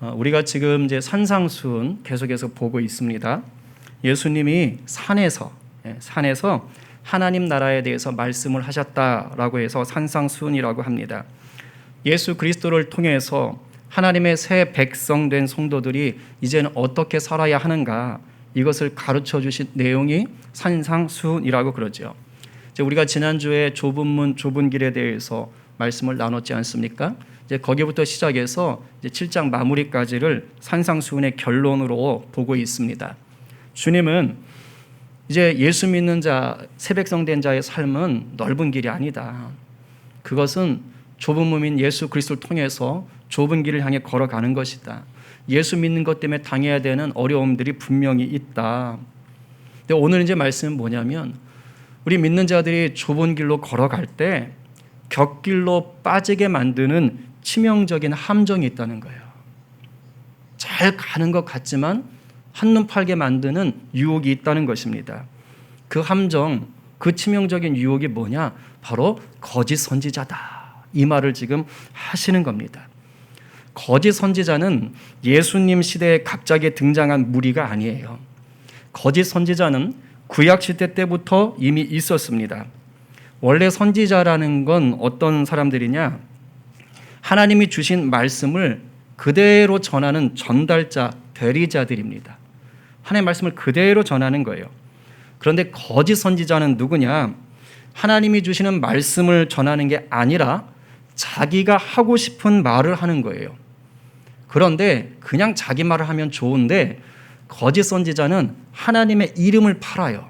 우리가 지금 이제 산상수훈 계속해서 보고 있습니다. 예수님이 산에서 하나님 나라에 대해서 말씀을 하셨다라고 해서 산상수훈이라고 합니다. 예수 그리스도를 통해서 하나님의 새 백성 된 성도들이 이제는 어떻게 살아야 하는가, 이것을 가르쳐 주신 내용이 산상수훈이라고 그러죠. 우리가 지난주에 좁은 문 좁은 길에 대해서 말씀을 나눴지 않습니까? 이제 거기부터 시작해서 이제 7장 마무리까지를 산상수훈의 결론으로 보고 있습니다. 주님은 이제 예수 믿는 자, 새 백성 된 자의 삶은 넓은 길이 아니다. 그것은 좁은 문인 예수 그리스도를 통해서 좁은 길을 향해 걸어가는 것이다. 예수 믿는 것 때문에 당해야 되는 어려움들이 분명히 있다. 근데 오늘 이제 말씀은 뭐냐면, 우리 믿는 자들이 좁은 길로 걸어갈 때 곁길로 빠지게 만드는 치명적인 함정이 있다는 거예요. 잘 가는 것 같지만 한눈 팔게 만드는 유혹이 있다는 것입니다. 그 함정, 그 치명적인 유혹이 뭐냐? 바로 거짓 선지자다. 이 말을 지금 하시는 겁니다. 거짓 선지자는 예수님 시대에 갑자기 등장한 무리가 아니에요. 거짓 선지자는 구약 시대 때부터 이미 있었습니다. 원래 선지자라는 건 어떤 사람들이냐? 하나님이 주신 말씀을 그대로 전하는 전달자, 대리자들입니다. 하나님의 말씀을 그대로 전하는 거예요. 그런데 거짓 선지자는 누구냐? 하나님이 주시는 말씀을 전하는 게 아니라 자기가 하고 싶은 말을 하는 거예요. 그런데 그냥 자기 말을 하면 좋은데, 거짓 선지자는 하나님의 이름을 팔아요.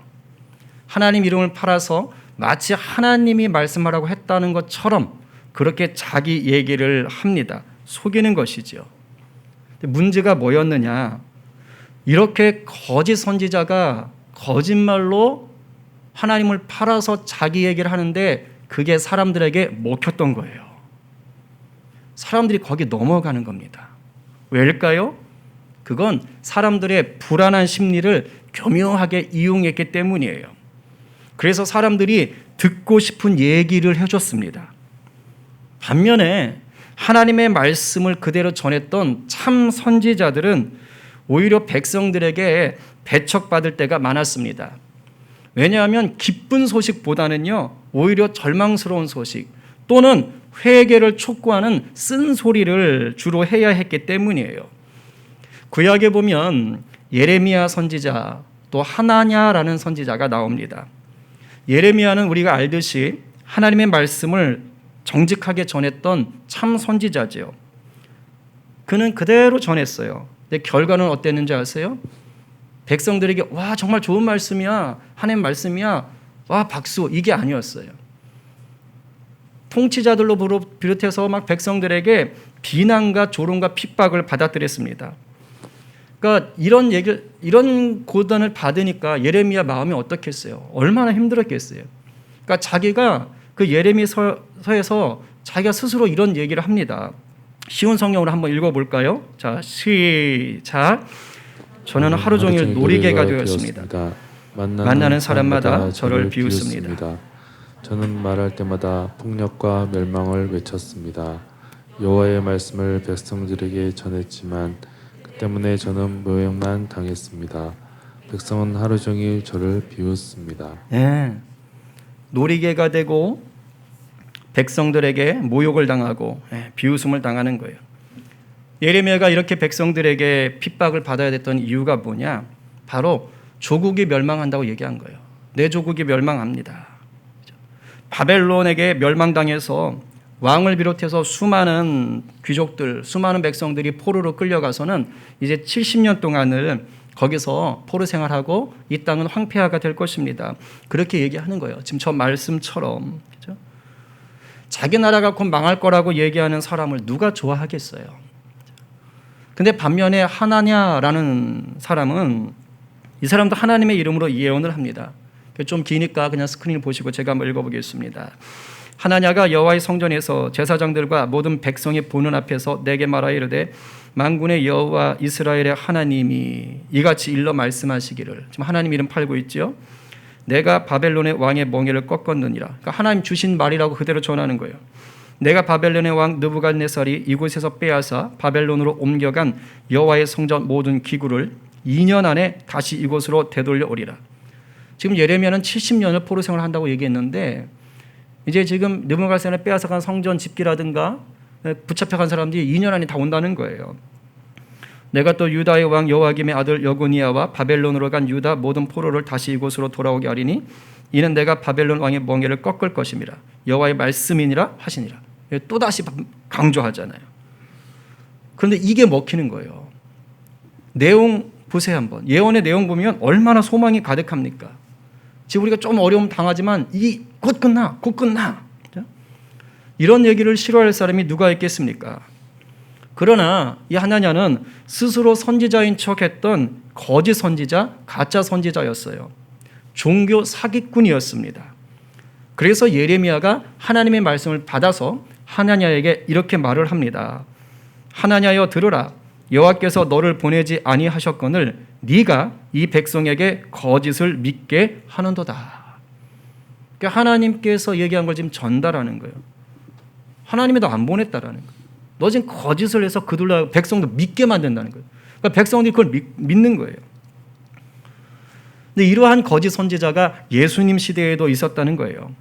하나님 이름을 팔아서 마치 하나님이 말씀하라고 했다는 것처럼 그렇게 자기 얘기를 합니다. 속이는 것이죠. 문제가 뭐였느냐? 이렇게 거짓 선지자가 거짓말로 하나님을 팔아서 자기 얘기를 하는데 그게 사람들에게 먹혔던 거예요. 사람들이 거기 넘어가는 겁니다. 왜일까요? 그건 사람들의 불안한 심리를 교묘하게 이용했기 때문이에요. 그래서 사람들이 듣고 싶은 얘기를 해줬습니다. 반면에 하나님의 말씀을 그대로 전했던 참 선지자들은 오히려 백성들에게 배척받을 때가 많았습니다. 왜냐하면 기쁜 소식보다는요, 오히려 절망스러운 소식 또는 회개를 촉구하는 쓴소리를 주로 해야 했기 때문이에요. 구약에 보면 예레미야 선지자, 또 하나냐라는 선지자가 나옵니다. 예레미야는 우리가 알듯이 하나님의 말씀을 정직하게 전했던 참 선지자지요. 그는 그대로 전했어요. 근데 결과는 어땠는지 아세요? 백성들에게 와, 정말 좋은 말씀이야, 하나님 말씀이야, 와, 박수, 이게 아니었어요. 통치자들로 비롯해서 막 백성들에게 비난과 조롱과 핍박을 받아들였습니다. 그러니까 이런 고단을 받으니까 예레미야 마음이 어떻겠어요? 얼마나 힘들었겠어요? 그러니까 자기가 그 예레미야서에서 자기가 스스로 이런 얘기를 합니다. 쉬운 성경으로 한번 읽어볼까요? 자, 시작. 저는 하루 종일 놀이개가 되었습니다. 만나는 사람마다 저를 비웃습니다. 저는 말할 때마다 폭력과 멸망을 외쳤습니다. 여호와의 말씀을 백성들에게 전했지만 그 때문에 저는 모욕만 당했습니다. 백성은 하루 종일 저를 비웃습니다. 네, 놀이개가 되고 백성들에게 모욕을 당하고 비웃음을 당하는 거예요. 예레미야가 이렇게 백성들에게 핍박을 받아야 됐던 이유가 뭐냐? 바로 조국이 멸망한다고 얘기한 거예요. 내 조국이 멸망합니다. 바벨론에게 멸망당해서 왕을 비롯해서 수많은 귀족들, 수많은 백성들이 포로로 끌려가서는 이제 70년 동안을 거기서 포로 생활하고 이 땅은 황폐화가 될 것입니다. 그렇게 얘기하는 거예요. 지금 저 말씀처럼. 그렇죠? 자기 나라가 곧 망할 거라고 얘기하는 사람을 누가 좋아하겠어요? 근데 반면에 하나냐라는 사람은, 이 사람도 하나님의 이름으로 예언을 합니다. 좀 기니까 그냥 스크린을 보시고 제가 한번 읽어보겠습니다. 하나냐가 여호와의 성전에서 제사장들과 모든 백성이 보는 앞에서 내게 말하여 이르되, 만군의 여호와 이스라엘의 하나님이 이같이 일러 말씀하시기를. 지금 하나님 이름 팔고 있죠. 내가 바벨론의 왕의 멍에를 꺾었느니라. 그러니까 하나님 주신 말이라고 그대로 전하는 거예요. 내가 바벨론의 왕 느부갓네살이 이곳에서 빼앗아 바벨론으로 옮겨간 여호와의 성전 모든 기구를 2년 안에 다시 이곳으로 되돌려 오리라. 지금 예레미야는 70년을 포로 생활을 한다고 얘기했는데 이제 지금 느부갓네살이 빼앗아간 성전 집기라든가 붙잡혀간 사람들이 2년 안에 다 온다는 거예요. 내가 또 유다의 왕 여호와김의 아들 여고니아와 바벨론으로 간 유다 모든 포로를 다시 이곳으로 돌아오게 하리니 이는 내가 바벨론 왕의 멍에를 꺾을 것임이라. 여호와의 말씀이니라 하시니라. 또다시 강조하잖아요. 그런데 이게 먹히는 거예요. 내용 보세요 한번. 예언의 내용 보면 얼마나 소망이 가득합니까? 지금 우리가 좀 어려움 당하지만 이 곧 끝나, 곧 끝나. 이런 얘기를 싫어할 사람이 누가 있겠습니까? 그러나 이 하나냐는 스스로 선지자인 척했던 거짓 선지자, 가짜 선지자였어요. 종교 사기꾼이었습니다. 그래서 예레미야가 하나님의 말씀을 받아서 하나냐에게 이렇게 말을 합니다. 하나냐여 들으라. 여호와께서 너를 보내지 아니하셨거늘 네가 이 백성에게 거짓을 믿게 하는도다. 그러니까 하나님께서 얘기한 걸 지금 전달하는 거예요. 하나님이 너 안 보냈다라는 거예요. 너 지금 거짓을 해서 그들로 백성도 믿게 만든다는 거예요. 그러니까 백성들이 그걸 믿는 거예요. 근데 이러한 거짓 선지자가 예수님 시대에도 있었다는 거예요.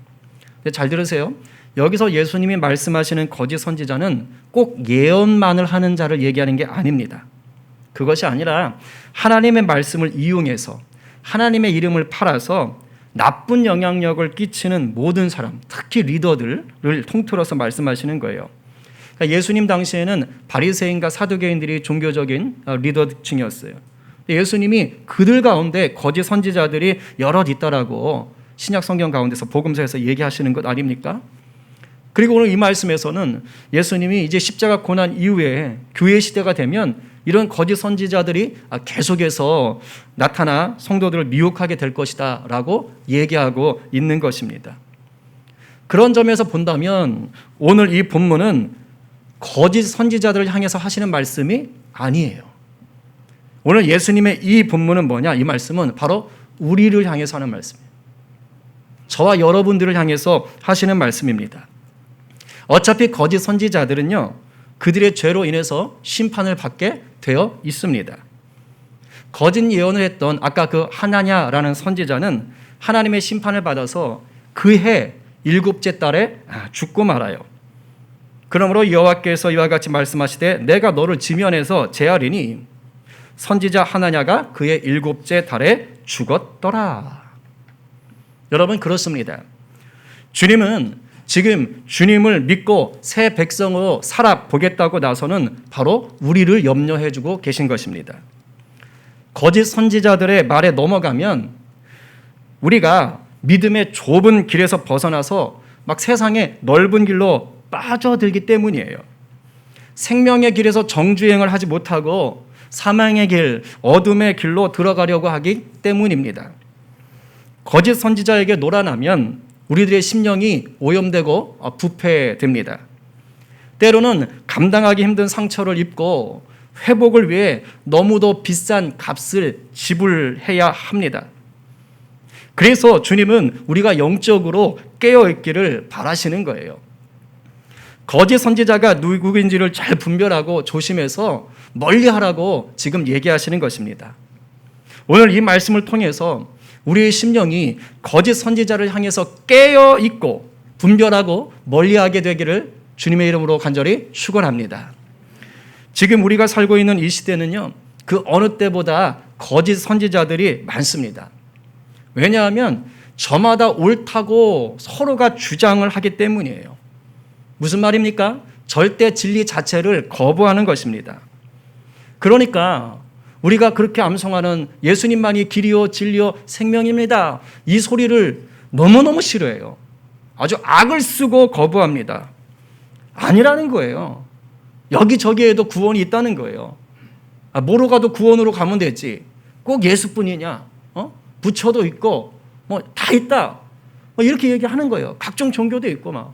근데 잘 들으세요. 여기서 예수님이 말씀하시는 거짓 선지자는 꼭 예언만을 하는 자를 얘기하는 게 아닙니다. 그것이 아니라 하나님의 말씀을 이용해서 하나님의 이름을 팔아서 나쁜 영향력을 끼치는 모든 사람, 특히 리더들을 통틀어서 말씀하시는 거예요. 그러니까 예수님 당시에는 바리새인과 사두개인들이 종교적인 리더층이었어요. 예수님이 그들 가운데 거짓 선지자들이 여럿 있다라고 신약 성경 가운데서 복음서에서 얘기하시는 것 아닙니까? 그리고 오늘 이 말씀에서는 예수님이 이제 십자가 고난 이후에 교회 시대가 되면 이런 거짓 선지자들이 계속해서 나타나 성도들을 미혹하게 될 것이다 라고 얘기하고 있는 것입니다. 그런 점에서 본다면 오늘 이 본문은 거짓 선지자들을 향해서 하시는 말씀이 아니에요. 오늘 예수님의 이 본문은 뭐냐? 이 말씀은 바로 우리를 향해서 하는 말씀이에요. 저와 여러분들을 향해서 하시는 말씀입니다. 어차피 거짓 선지자들은요, 그들의 죄로 인해서 심판을 받게 되어 있습니다. 거짓 예언을 했던 아까 그 하나냐라는 선지자는 하나님의 심판을 받아서 그해 7째 달에 죽고 말아요. 그러므로 여호와께서 이와 같이 말씀하시되 내가 너를 지면에서 제하리니 선지자 하나냐가 그의 7째 달에 죽었더라. 여러분 그렇습니다. 주님은 지금 주님을 믿고 새 백성으로 살아보겠다고 나서는 바로 우리를 염려해주고 계신 것입니다. 거짓 선지자들의 말에 넘어가면 우리가 믿음의 좁은 길에서 벗어나서 막 세상의 넓은 길로 빠져들기 때문이에요. 생명의 길에서 정주행을 하지 못하고 사망의 길, 어둠의 길로 들어가려고 하기 때문입니다. 거짓 선지자에게 놀아나면 우리들의 심령이 오염되고 부패됩니다. 때로는 감당하기 힘든 상처를 입고 회복을 위해 너무도 비싼 값을 지불해야 합니다. 그래서 주님은 우리가 영적으로 깨어있기를 바라시는 거예요. 거짓 선지자가 누구인지를 잘 분별하고 조심해서 멀리하라고 지금 얘기하시는 것입니다. 오늘 이 말씀을 통해서 우리의 심령이 거짓 선지자를 향해서 깨어있고 분별하고 멀리하게 되기를 주님의 이름으로 간절히 축원합니다. 지금 우리가 살고 있는 이 시대는요, 그 어느 때보다 거짓 선지자들이 많습니다. 왜냐하면 저마다 옳다고 서로가 주장을 하기 때문이에요. 무슨 말입니까? 절대 진리 자체를 거부하는 것입니다. 그러니까 우리가 그렇게 암송하는 예수님만이 길이요 진리요 생명입니다. 이 소리를 너무너무 싫어해요. 아주 악을 쓰고 거부합니다. 아니라는 거예요. 여기저기에도 구원이 있다는 거예요. 뭐로 가도 구원으로 가면 되지. 꼭 예수뿐이냐? 부처도 있고 다 있다. 이렇게 얘기하는 거예요. 각종 종교도 있고 막.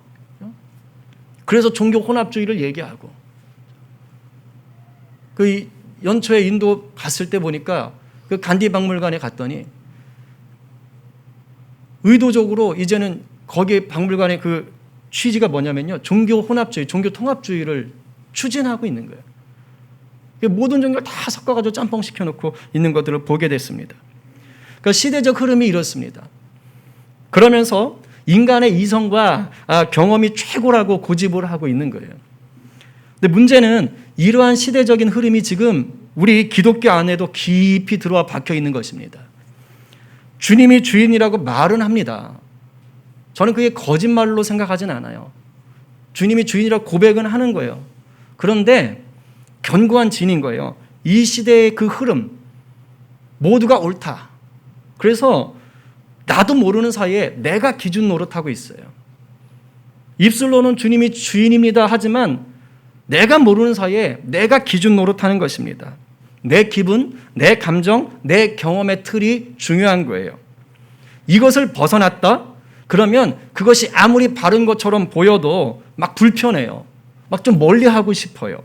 그래서 종교 혼합주의를 얘기하고. 그 연초에 인도 갔을 때 보니까 그 간디 박물관에 갔더니 의도적으로 이제는 거기 박물관에 그 취지가 뭐냐면요, 종교 혼합주의, 종교 통합주의를 추진하고 있는 거예요. 모든 종교를 다 섞어가지고 짬뽕 시켜놓고 있는 것들을 보게 됐습니다. 그러니까 시대적 흐름이 이렇습니다. 그러면서 인간의 이성과 경험이 최고라고 고집을 하고 있는 거예요. 근데 문제는 이러한 시대적인 흐름이 지금 우리 기독교 안에도 깊이 들어와 박혀 있는 것입니다. 주님이 주인이라고 말은 합니다. 저는 그게 거짓말로 생각하진 않아요. 주님이 주인이라고 고백은 하는 거예요. 그런데 견고한 진인 거예요. 이 시대의 그 흐름 모두가 옳다. 그래서 나도 모르는 사이에 내가 기준 노릇하고 있어요. 입술로는 주님이 주인입니다 하지만 내가 모르는 사이에 내가 기준 노릇하는 것입니다. 내 기분, 내 감정, 내 경험의 틀이 중요한 거예요. 이것을 벗어났다? 그러면 그것이 아무리 바른 것처럼 보여도 막 불편해요. 막 좀 멀리하고 싶어요.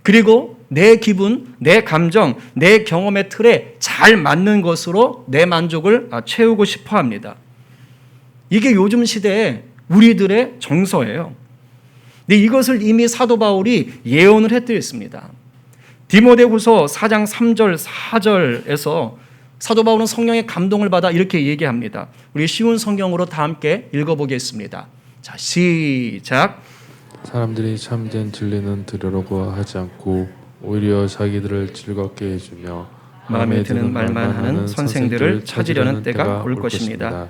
그리고 내 기분, 내 감정, 내 경험의 틀에 잘 맞는 것으로 내 만족을 채우고 싶어 합니다. 이게 요즘 시대의 우리들의 정서예요. 근데 이것을 이미 사도 바울이 예언을 해드렸습니다. 디모데후서 4장 3절 4절에서 사도 바울은 성령의 감동을 받아 이렇게 얘기합니다. 우리 쉬운 성경으로 다 함께 읽어보겠습니다. 자, 시작. 사람들이 참된 진리는 들으려고 하지 않고 오히려 자기들을 즐겁게 해주며 마음에 드는 말만 하는 선생들을 찾으려는 때가 올 것입니다.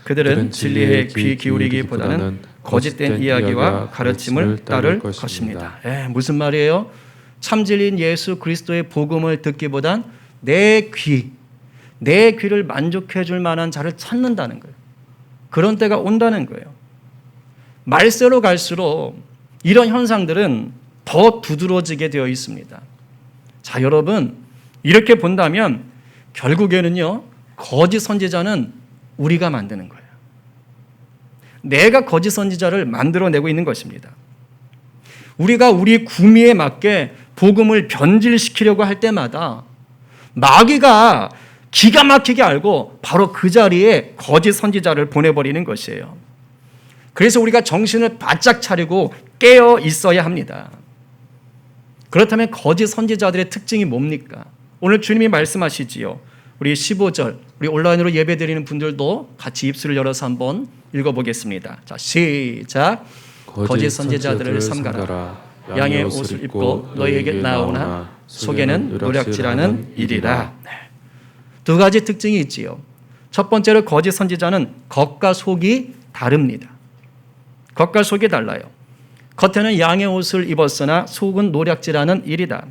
그들은 진리에 귀 기울이기보다는 거짓된 이야기와 가르침을 따를 것입니다. 무슨 말이에요? 참 진리인 예수 그리스도의 복음을 듣기보단 내 귀를 만족해 줄 만한 자를 찾는다는 거예요. 그런 때가 온다는 거예요. 말세로 갈수록 이런 현상들은 더 두드러지게 되어 있습니다. 자, 여러분, 이렇게 본다면 결국에는요, 거짓 선지자는 우리가 만드는 거예요. 내가 거짓 선지자를 만들어내고 있는 것입니다. 우리가 우리 구미에 맞게 복음을 변질시키려고 할 때마다 마귀가 기가 막히게 알고 바로 그 자리에 거짓 선지자를 보내버리는 것이에요. 그래서 우리가 정신을 바짝 차리고 깨어 있어야 합니다. 그렇다면 거짓 선지자들의 특징이 뭡니까? 오늘 주님이 말씀하시지요. 우리 15절, 우리 온라인으로 예배드리는 분들도 같이 입술을 열어서 한번 읽어보겠습니다. 자, 시작. 거짓 선지자들을 삼가라. 양의 옷을 입고 너희에게 나오나 속에는 노략질하는 일이라. 두 가지 특징이 있지요. 첫 번째로 거짓 선지자는 겉과 속이 다릅니다. 겉과 속이 달라요. 겉에는 양의 옷을 입었으나 속은 노략질하는 일이다.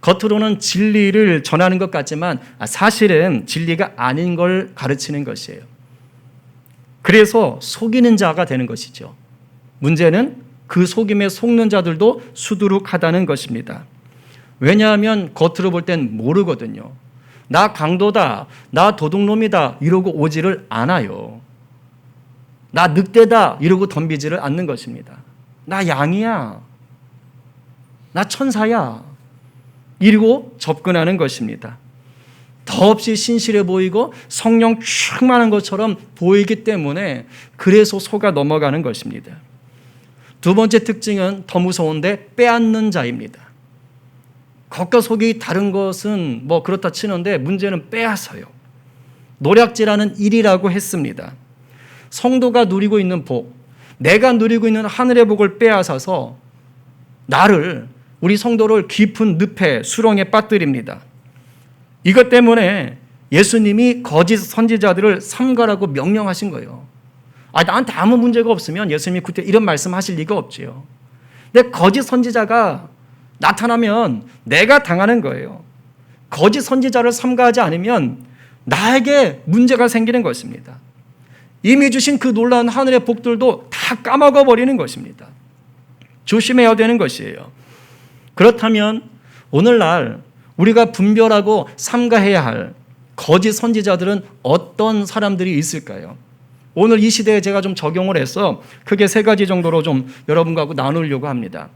겉으로는 진리를 전하는 것 같지만 사실은 진리가 아닌 걸 가르치는 것이에요. 그래서 속이는 자가 되는 것이죠. 문제는 그 속임에 속는 자들도 수두룩하다는 것입니다. 왜냐하면 겉으로 볼 땐 모르거든요. 나 강도다, 나 도둑놈이다 이러고 오지를 않아요. 나 늑대다 이러고 덤비지를 않는 것입니다. 나 양이야, 나 천사야 이러고 접근하는 것입니다. 더없이 신실해 보이고 성령 충만한 것처럼 보이기 때문에 그래서 속아 넘어가는 것입니다. 두 번째 특징은 더 무서운데 빼앗는 자입니다. 겉과 속이 다른 것은 뭐 그렇다 치는데 문제는 빼앗아요. 노략질하는 일이라고 했습니다. 성도가 누리고 있는 복, 내가 누리고 있는 하늘의 복을 빼앗아서 나를, 우리 성도를 깊은 늪에 수렁에 빠뜨립니다. 이것 때문에 예수님이 거짓 선지자들을 삼가라고 명령하신 거예요. 나한테 아무 문제가 없으면 예수님이 그때 이런 말씀하실 리가 없지요. 근데 거짓 선지자가 나타나면 내가 당하는 거예요. 거짓 선지자를 삼가하지 않으면 나에게 문제가 생기는 것입니다. 이미 주신 그 놀라운 하늘의 복들도 다 까먹어 버리는 것입니다. 조심해야 되는 것이에요. 그렇다면 오늘날 우리가 분별하고 삼가해야 할 거짓 선지자들은 어떤 사람들이 있을까요? 오늘 이 시대에 제가 좀 적용을 해서 크게 세 가지 정도로 좀 여러분과 나누려고 합니다.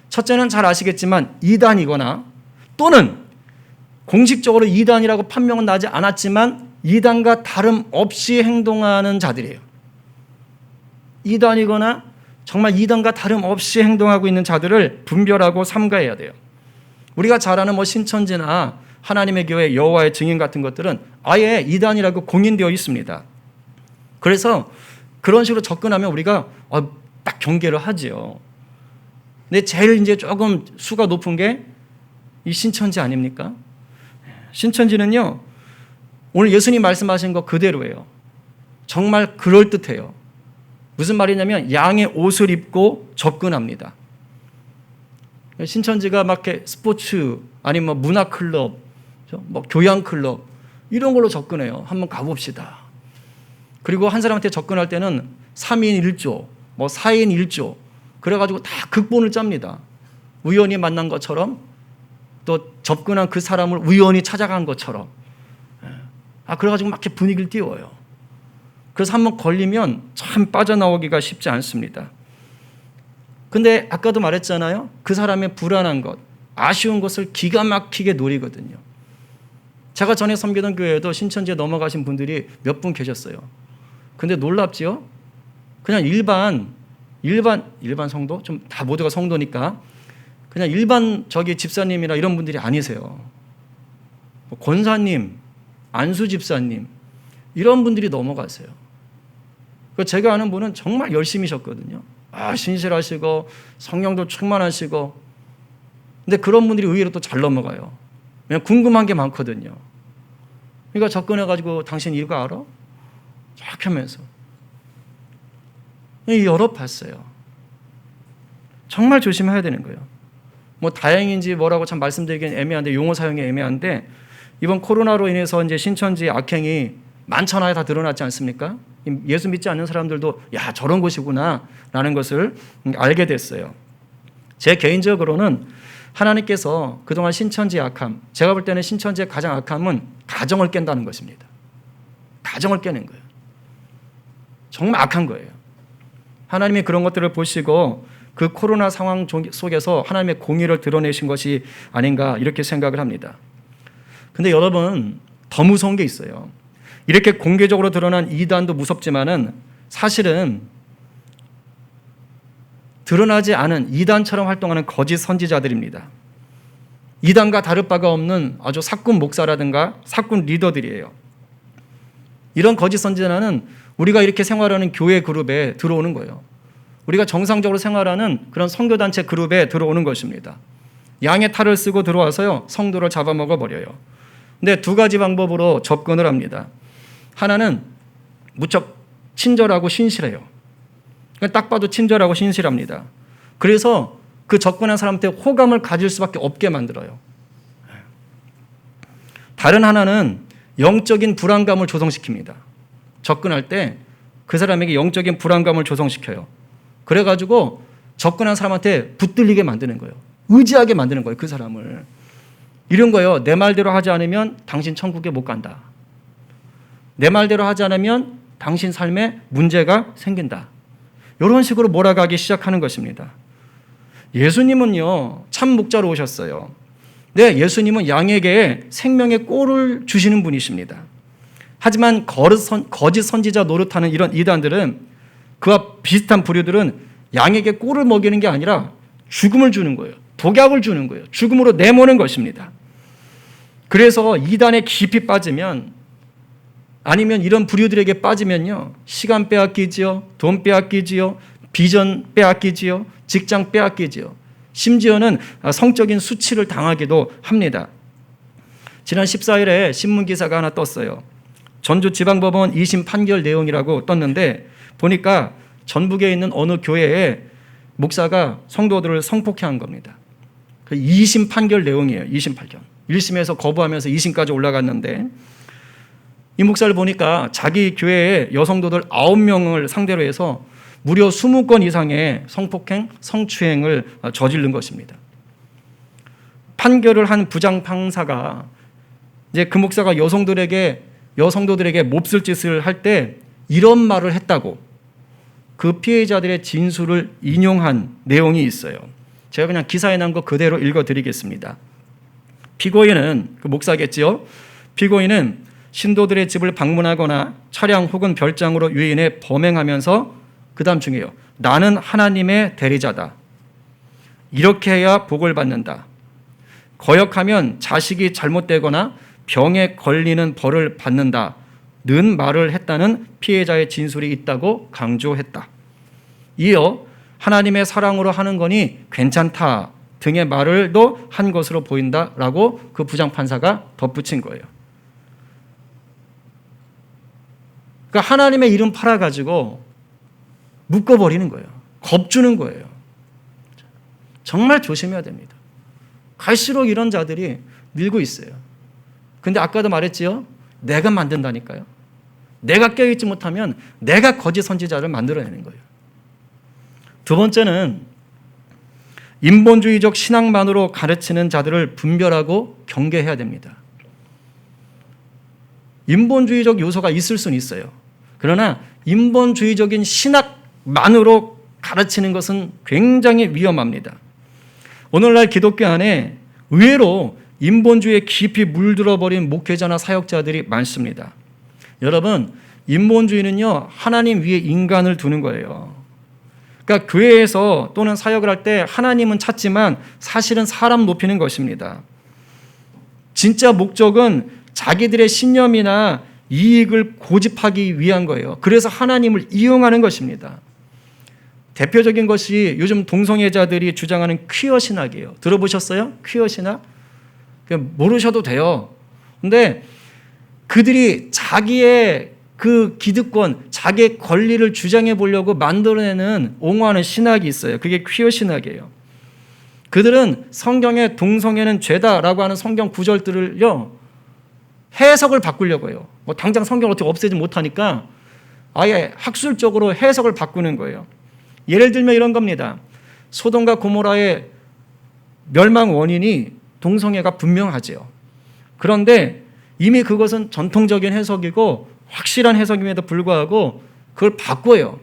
첫째는 잘 아시겠지만 이단이거나 또는 공식적으로 이단이라고 판명은 나지 않았지만 이단과 다름없이 행동하는 자들이에요. 이단이거나 정말 이단과 다름없이 행동하고 있는 자들을 분별하고 삼가해야 돼요. 우리가 잘 아는 신천지나 하나님의 교회, 여호와의 증인 같은 것들은 아예 이단이라고 공인되어 있습니다. 그래서 그런 식으로 접근하면 우리가 딱 경계를 하지요. 근데 제일 이제 조금 수가 높은 게 이 신천지 아닙니까? 신천지는요, 오늘 예수님 말씀하신 거 그대로예요. 정말 그럴듯해요. 무슨 말이냐면 양의 옷을 입고 접근합니다. 신천지가 막 이렇게 스포츠 아니면 문화클럽, 교양클럽 이런 걸로 접근해요. 한번 가봅시다. 그리고 한 사람한테 접근할 때는 3인 1조, 4인 1조 그래가지고 다 극본을 짭니다. 우연히 만난 것처럼 또 접근한 그 사람을 우연히 찾아간 것처럼 그래가지고 막 이렇게 분위기를 띄워요. 그래서 한번 걸리면 참 빠져나오기가 쉽지 않습니다. 근데 아까도 말했잖아요. 그 사람의 불안한 것, 아쉬운 것을 기가 막히게 노리거든요. 제가 전에 섬기던 교회에도 신천지에 넘어가신 분들이 몇 분 계셨어요. 근데 놀랍지요? 그냥 일반 성도? 좀 다 모두가 성도니까 그냥 일반 집사님이나 이런 분들이 아니세요. 권사님, 안수 집사님 이런 분들이 넘어가세요. 제가 아는 분은 정말 열심히셨거든요. 신실하시고 성령도 충만하시고. 근데 그런 분들이 의외로 또 잘 넘어가요. 그냥 궁금한 게 많거든요. 그러니까 접근해가지고 당신 이거 알아? 쫙 하면서 여러 봤어요. 정말 조심해야 되는 거예요. 다행인지 뭐라고 참 말씀드리긴 애매한데 용어 사용이 애매한데 이번 코로나로 인해서 이제 신천지 악행이 만천하에 다 드러났지 않습니까? 예수 믿지 않는 사람들도 야 저런 곳이구나 라는 것을 알게 됐어요. 제 개인적으로는 하나님께서 그동안 신천지의 악함, 제가 볼 때는 신천지의 가장 악함은 가정을 깬다는 것입니다. 가정을 깨는 거예요. 정말 악한 거예요. 하나님이 그런 것들을 보시고 그 코로나 상황 속에서 하나님의 공의를 드러내신 것이 아닌가 이렇게 생각을 합니다. 근데 여러분 더 무서운 게 있어요. 이렇게 공개적으로 드러난 이단도 무섭지만은 사실은 드러나지 않은 이단처럼 활동하는 거짓 선지자들입니다. 이단과 다를 바가 없는 아주 사꾼 목사라든가 사꾼 리더들이에요. 이런 거짓 선지자는 우리가 이렇게 생활하는 교회 그룹에 들어오는 거예요. 우리가 정상적으로 생활하는 그런 선교단체 그룹에 들어오는 것입니다. 양의 탈을 쓰고 들어와서요 성도를 잡아먹어 버려요. 근데 두 가지 방법으로 접근을 합니다. 하나는 무척 친절하고 신실해요. 딱 봐도 친절하고 신실합니다. 그래서 그 접근한 사람한테 호감을 가질 수밖에 없게 만들어요. 다른 하나는 영적인 불안감을 조성시킵니다. 접근할 때 그 사람에게 영적인 불안감을 조성시켜요. 그래가지고 접근한 사람한테 붙들리게 만드는 거예요. 의지하게 만드는 거예요. 그 사람을. 이런 거예요. 내 말대로 하지 않으면 당신 천국에 못 간다. 내 말대로 하지 않으면 당신 삶에 문제가 생긴다. 이런 식으로 몰아가기 시작하는 것입니다. 예수님은요 참 목자로 오셨어요. 네, 예수님은 양에게 생명의 꼴을 주시는 분이십니다. 하지만 거짓 선지자 노릇하는 이런 이단들은 그와 비슷한 부류들은 양에게 꼴을 먹이는 게 아니라 죽음을 주는 거예요. 독약을 주는 거예요. 죽음으로 내모는 것입니다. 그래서 이단에 깊이 빠지면 아니면 이런 부류들에게 빠지면요 시간 빼앗기지요, 돈 빼앗기지요, 비전 빼앗기지요, 직장 빼앗기지요. 심지어는 성적인 수치를 당하기도 합니다. 지난 14일에 신문기사가 하나 떴어요. 전주지방법원 2심 판결 내용이라고 떴는데 보니까 전북에 있는 어느 교회에 목사가 성도들을 성폭행한 겁니다. 그 2심 판결 내용이에요. 2심 판결. 1심에서 거부하면서 2심까지 올라갔는데 이 목사를 보니까 자기 교회에 여성도들 9명을 상대로 해서 무려 20건 이상의 성폭행, 성추행을 저지른 것입니다. 판결을 한 부장 판사가 이제 그 목사가 여성도들에게 몹쓸 짓을 할 때 이런 말을 했다고 그 피해자들의 진술을 인용한 내용이 있어요. 제가 그냥 기사에 난 거 그대로 읽어드리겠습니다. 피고인은 그 목사겠지요. 피고인은 신도들의 집을 방문하거나 차량 혹은 별장으로 유인해 범행하면서 그 다음 중에요. 나는 하나님의 대리자다. 이렇게 해야 복을 받는다. 거역하면 자식이 잘못되거나 병에 걸리는 벌을 받는다. 는 말을 했다는 피해자의 진술이 있다고 강조했다. 이어 하나님의 사랑으로 하는 거니 괜찮다 등의 말을도 한 것으로 보인다라고 그 부장판사가 덧붙인 거예요. 그러니까 하나님의 이름 팔아가지고 묶어버리는 거예요. 겁주는 거예요. 정말 조심해야 됩니다. 갈수록 이런 자들이 늘고 있어요. 근데 아까도 말했지요. 내가 만든다니까요. 내가 깨어있지 못하면 내가 거짓 선지자를 만들어내는 거예요. 두 번째는 인본주의적 신앙만으로 가르치는 자들을 분별하고 경계해야 됩니다. 인본주의적 요소가 있을 수는 있어요. 그러나 인본주의적인 신학만으로 가르치는 것은 굉장히 위험합니다. 오늘날 기독교 안에 의외로 인본주의에 깊이 물들어버린 목회자나 사역자들이 많습니다. 여러분, 인본주의는요, 하나님 위에 인간을 두는 거예요. 그러니까 교회에서 또는 사역을 할 때 하나님은 찾지만 사실은 사람 높이는 것입니다. 진짜 목적은 자기들의 신념이나 이익을 고집하기 위한 거예요. 그래서 하나님을 이용하는 것입니다. 대표적인 것이 요즘 동성애자들이 주장하는 퀴어 신학이에요. 들어보셨어요? 퀴어 신학? 모르셔도 돼요. 근데 그들이 자기의 그 기득권, 자기의 권리를 주장해 보려고 만들어내는 옹호하는 신학이 있어요. 그게 퀴어 신학이에요. 그들은 성경에 동성애는 죄다라고 하는 성경 구절들을요, 해석을 바꾸려고 해요. 뭐 당장 성경을 어떻게 없애지 못하니까 아예 학술적으로 해석을 바꾸는 거예요. 예를 들면 이런 겁니다. 소돔과 고모라의 멸망 원인이 동성애가 분명하지요. 그런데 이미 그것은 전통적인 해석이고 확실한 해석임에도 불구하고 그걸 바꿔요.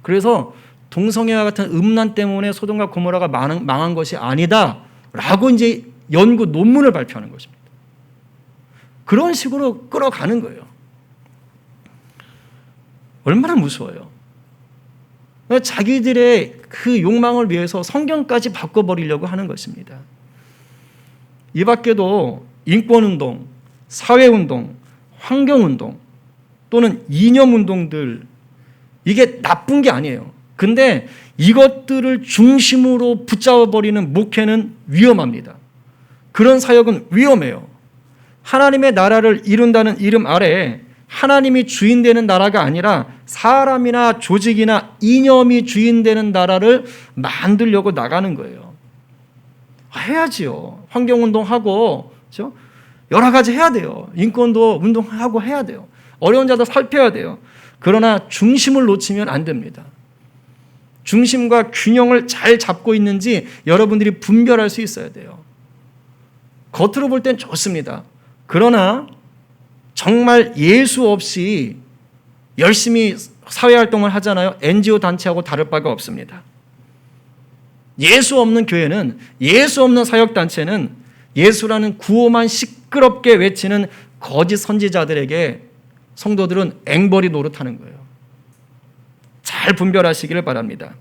그래서 동성애와 같은 음란 때문에 소돔과 고모라가 망한 것이 아니다라고 이제 연구 논문을 발표하는 것입니다. 그런 식으로 끌어가는 거예요. 얼마나 무서워요. 자기들의 그 욕망을 위해서 성경까지 바꿔버리려고 하는 것입니다. 이 밖에도 인권운동, 사회운동, 환경운동 또는 이념운동들, 이게 나쁜 게 아니에요. 근데 이것들을 중심으로 붙잡아버리는 목회는 위험합니다. 그런 사역은 위험해요. 하나님의 나라를 이룬다는 이름 아래에 하나님이 주인되는 나라가 아니라 사람이나 조직이나 이념이 주인되는 나라를 만들려고 나가는 거예요. 해야지요. 환경운동하고, 그렇죠? 여러 가지 해야 돼요. 인권도 운동하고 해야 돼요. 어려운 자들 살펴야 돼요. 그러나 중심을 놓치면 안 됩니다. 중심과 균형을 잘 잡고 있는지 여러분들이 분별할 수 있어야 돼요. 겉으로 볼 땐 좋습니다. 그러나 정말 예수 없이 열심히 사회활동을 하잖아요. NGO 단체하고 다를 바가 없습니다. 예수 없는 교회는, 예수 없는 사역단체는 예수라는 구호만 시끄럽게 외치는 거짓 선지자들에게 성도들은 앵벌이 노릇하는 거예요. 잘 분별하시기를 바랍니다.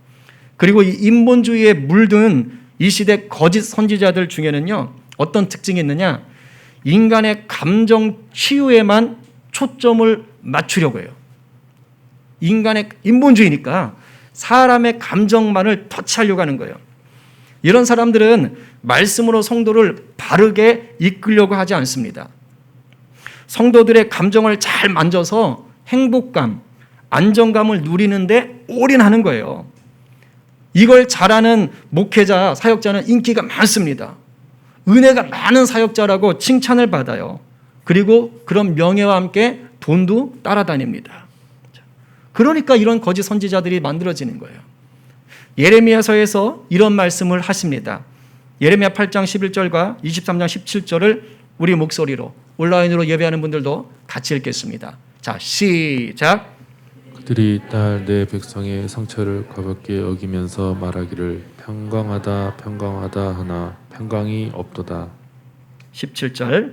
그리고 이 인본주의에 물든 이 시대 거짓 선지자들 중에는요, 어떤 특징이 있느냐? 인간의 감정 치유에만 초점을 맞추려고 해요. 인본주의니까 사람의 감정만을 터치하려고 하는 거예요. 이런 사람들은 말씀으로 성도를 바르게 이끌려고 하지 않습니다. 성도들의 감정을 잘 만져서 행복감, 안정감을 누리는데 올인하는 거예요. 이걸 잘하는 목회자, 사역자는 인기가 많습니다. 은혜가 많은 사역자라고 칭찬을 받아요. 그리고 그런 명예와 함께 돈도 따라다닙니다. 그러니까 이런 거짓 선지자들이 만들어지는 거예요. 예레미야서에서 이런 말씀을 하십니다. 예레미야 8장 11절과 23장 17절을 우리 목소리로 온라인으로 예배하는 분들도 같이 읽겠습니다. 자, 시작. 그들이 딸 내 백성의 상처를 가볍게 여기면서 말하기를 평강하다 평강하다 하나 평강이 없도다. 17절.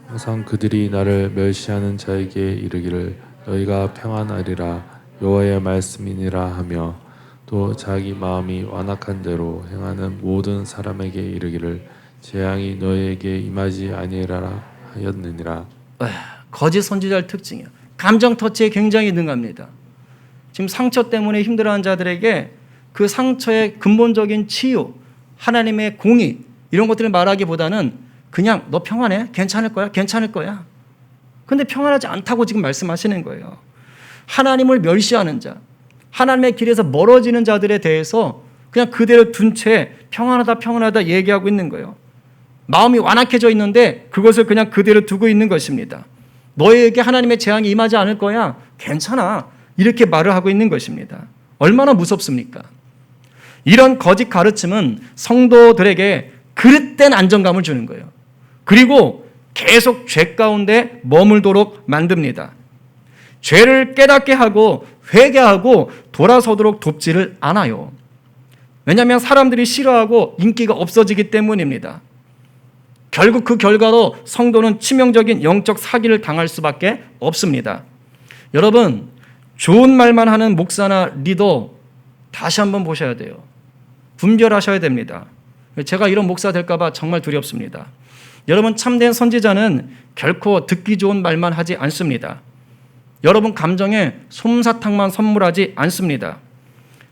항상 그들이 나를 멸시하는 자에게 이르기를 너희가 평안하리라 여호와의 말씀이니라 하며 또 자기 마음이 완악한 대로 행하는 모든 사람에게 이르기를 재앙이 너희에게 임하지 아니하라 하였느니라. 거짓 선지자의 특징이에요. 감정 터치에 굉장히 능합니다. 지금 상처 때문에 힘들어하는 자들에게 그 상처의 근본적인 치유, 하나님의 공의 이런 것들을 말하기보다는 그냥 너 평안해? 괜찮을 거야? 괜찮을 거야. 근데 평안하지 않다고 지금 말씀하시는 거예요. 하나님을 멸시하는 자, 하나님의 길에서 멀어지는 자들에 대해서 그냥 그대로 둔 채 평안하다 평안하다 얘기하고 있는 거예요. 마음이 완악해져 있는데 그것을 그냥 그대로 두고 있는 것입니다. 너에게 하나님의 재앙이 임하지 않을 거야. 괜찮아. 이렇게 말을 하고 있는 것입니다. 얼마나 무섭습니까? 이런 거짓 가르침은 성도들에게 그릇된 안정감을 주는 거예요. 그리고 계속 죄 가운데 머물도록 만듭니다. 죄를 깨닫게 하고 회개하고 돌아서도록 돕지를 않아요. 왜냐하면 사람들이 싫어하고 인기가 없어지기 때문입니다. 결국 그 결과로 성도는 치명적인 영적 사기를 당할 수밖에 없습니다. 여러분, 좋은 말만 하는 목사나 리더 다시 한번 보셔야 돼요. 분별하셔야 됩니다. 제가 이런 목사 될까 봐 정말 두렵습니다. 여러분, 참된 선지자는 결코 듣기 좋은 말만 하지 않습니다. 여러분 감정에 솜사탕만 선물하지 않습니다.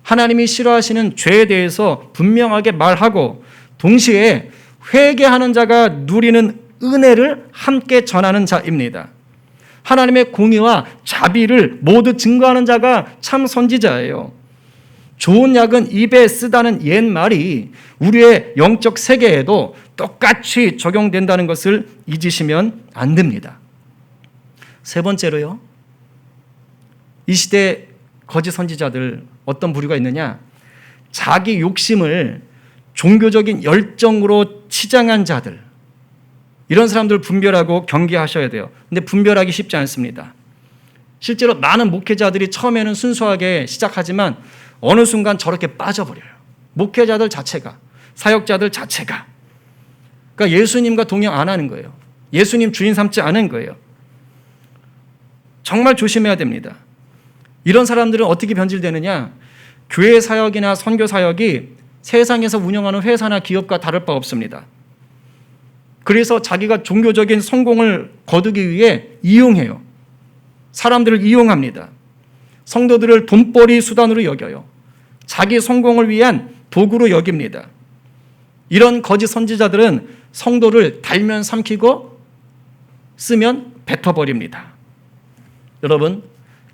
하나님이 싫어하시는 죄에 대해서 분명하게 말하고 동시에 회개하는 자가 누리는 은혜를 함께 전하는 자입니다. 하나님의 공의와 자비를 모두 증거하는 자가 참 선지자예요. 좋은 약은 입에 쓰다는 옛말이 우리의 영적 세계에도 똑같이 적용된다는 것을 잊으시면 안 됩니다. 세 번째로요. 이 시대 거짓 선지자들 어떤 부류가 있느냐? 자기 욕심을 종교적인 열정으로 치장한 자들, 이런 사람들 분별하고 경계하셔야 돼요. 근데 분별하기 쉽지 않습니다. 실제로 많은 목회자들이 처음에는 순수하게 시작하지만 어느 순간 저렇게 빠져버려요. 목회자들 자체가, 사역자들 자체가. 그러니까 예수님과 동행 안 하는 거예요. 예수님 주인 삼지 않은 거예요. 정말 조심해야 됩니다. 이런 사람들은 어떻게 변질되느냐? 교회 사역이나 선교 사역이 세상에서 운영하는 회사나 기업과 다를 바 없습니다. 그래서 자기가 종교적인 성공을 거두기 위해 이용해요. 사람들을 이용합니다. 성도들을 돈벌이 수단으로 여겨요. 자기 성공을 위한 도구로 여깁니다. 이런 거짓 선지자들은 성도를 달면 삼키고 쓰면 뱉어버립니다. 여러분,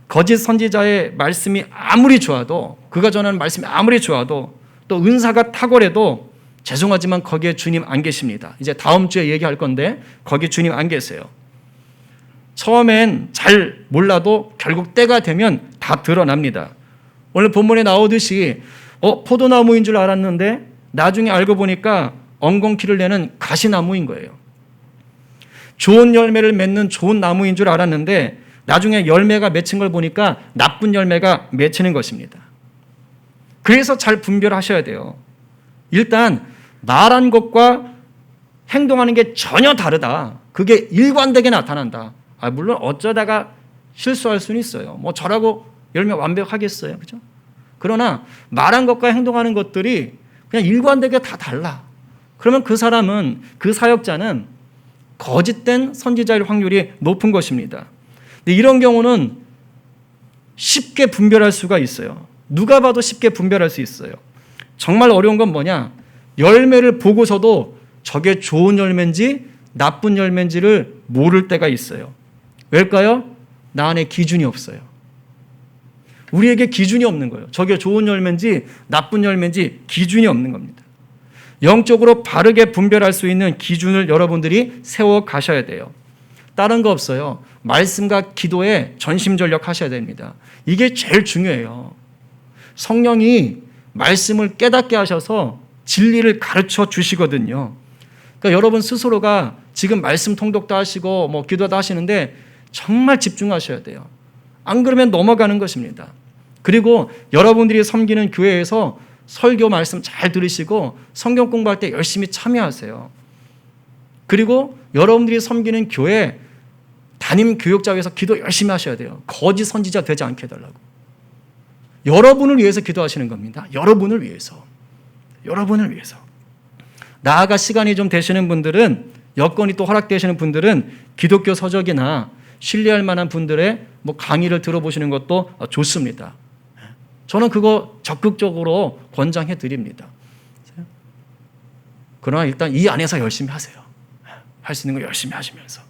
거짓 선지자의 말씀이 아무리 좋아도, 그가 전하는 말씀이 아무리 좋아도, 또 은사가 탁월해도 죄송하지만 거기에 주님 안 계십니다. 이제 다음 주에 얘기할 건데 거기 주님 안 계세요. 처음엔 잘 몰라도 결국 때가 되면 다 드러납니다. 오늘 본문에 나오듯이 포도나무인 줄 알았는데 나중에 알고 보니까 엉겅퀴를 내는 가시나무인 거예요. 좋은 열매를 맺는 좋은 나무인 줄 알았는데 나중에 열매가 맺힌 걸 보니까 나쁜 열매가 맺히는 것입니다. 그래서 잘 분별하셔야 돼요. 일단 말한 것과 행동하는 게 전혀 다르다. 그게 일관되게 나타난다. 물론 어쩌다가 실수할 수는 있어요. 뭐 저라고 열매 완벽하겠어요. 그죠? 그러나 말한 것과 행동하는 것들이 그냥 일관되게 다 달라. 그러면 그 사람은, 그 사역자는 거짓된 선지자일 확률이 높은 것입니다. 근데 이런 경우는 쉽게 분별할 수가 있어요. 누가 봐도 쉽게 분별할 수 있어요. 정말 어려운 건 뭐냐? 열매를 보고서도 저게 좋은 열매인지 나쁜 열매인지를 모를 때가 있어요. 왜일까요? 나 안에 기준이 없어요. 우리에게 기준이 없는 거예요. 저게 좋은 열매인지 나쁜 열매인지 기준이 없는 겁니다. 영적으로 바르게 분별할 수 있는 기준을 여러분들이 세워 가셔야 돼요. 다른 거 없어요. 말씀과 기도에 전심전력 하셔야 됩니다. 이게 제일 중요해요. 성령이 말씀을 깨닫게 하셔서 진리를 가르쳐 주시거든요. 그러니까 여러분 스스로가 지금 말씀 통독도 하시고 뭐 기도도 하시는데 정말 집중하셔야 돼요. 안 그러면 넘어가는 것입니다. 그리고 여러분들이 섬기는 교회에서 설교 말씀 잘 들으시고 성경 공부할 때 열심히 참여하세요. 그리고 여러분들이 섬기는 교회 담임 교육자에서 기도 열심히 하셔야 돼요. 거짓 선지자 되지 않게 해달라고. 여러분을 위해서 기도하시는 겁니다. 여러분을 위해서. 여러분을 위해서. 나아가 시간이 좀 되시는 분들은, 여건이 또 허락되시는 분들은 기독교 서적이나 신뢰할 만한 분들의 강의를 들어보시는 것도 좋습니다. 저는 그거 적극적으로 권장해 드립니다. 그러나 일단 이 안에서 열심히 하세요. 할 수 있는 거 열심히 하시면서.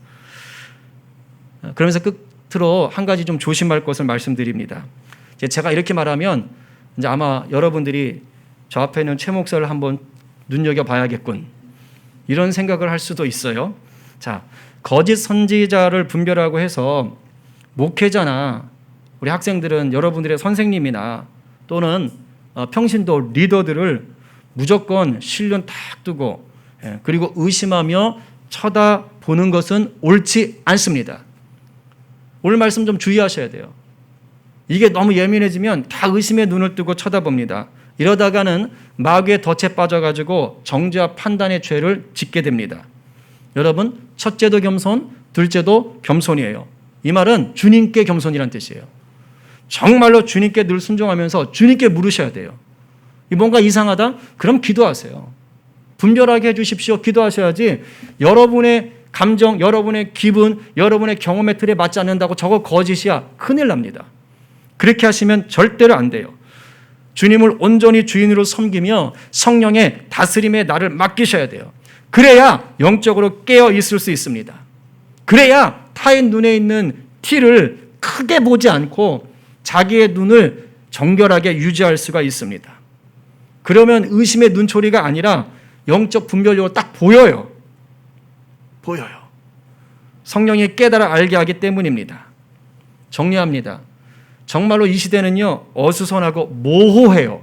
그러면서 끝으로 한 가지 좀 조심할 것을 말씀드립니다. 제가 이렇게 말하면 이제 아마 여러분들이 저 앞에 있는 최 목사를 한번 눈여겨봐야겠군, 이런 생각을 할 수도 있어요. 자, 거짓 선지자를 분별하고 해서 목회자나 우리 학생들은 여러분들의 선생님이나 또는 평신도 리더들을 무조건 실눈 탁 뜨고 그리고 의심하며 쳐다보는 것은 옳지 않습니다. 오늘 말씀 좀 주의하셔야 돼요. 이게 너무 예민해지면 다 의심의 눈을 뜨고 쳐다봅니다. 이러다가는 마귀의 덫에 빠져가지고 정죄와 판단의 죄를 짓게 됩니다. 여러분, 첫째도 겸손, 둘째도 겸손이에요. 이 말은 주님께 겸손이란 뜻이에요. 정말로 주님께 늘 순종하면서 주님께 물으셔야 돼요. 뭔가 이상하다? 그럼 기도하세요. 분별하게 해주십시오. 기도하셔야지 여러분의 감정, 여러분의 기분, 여러분의 경험의 틀에 맞지 않는다고 저거 거짓이야, 큰일 납니다. 그렇게 하시면 절대로 안 돼요. 주님을 온전히 주인으로 섬기며 성령의 다스림에 나를 맡기셔야 돼요. 그래야 영적으로 깨어 있을 수 있습니다. 그래야 타의 눈에 있는 티를 크게 보지 않고 자기의 눈을 정결하게 유지할 수가 있습니다. 그러면 의심의 눈초리가 아니라 영적 분별력으로 딱 보여요. 보여요. 성령이 깨달아 알게 하기 때문입니다. 정리합니다. 정말로 이 시대는요, 어수선하고 모호해요.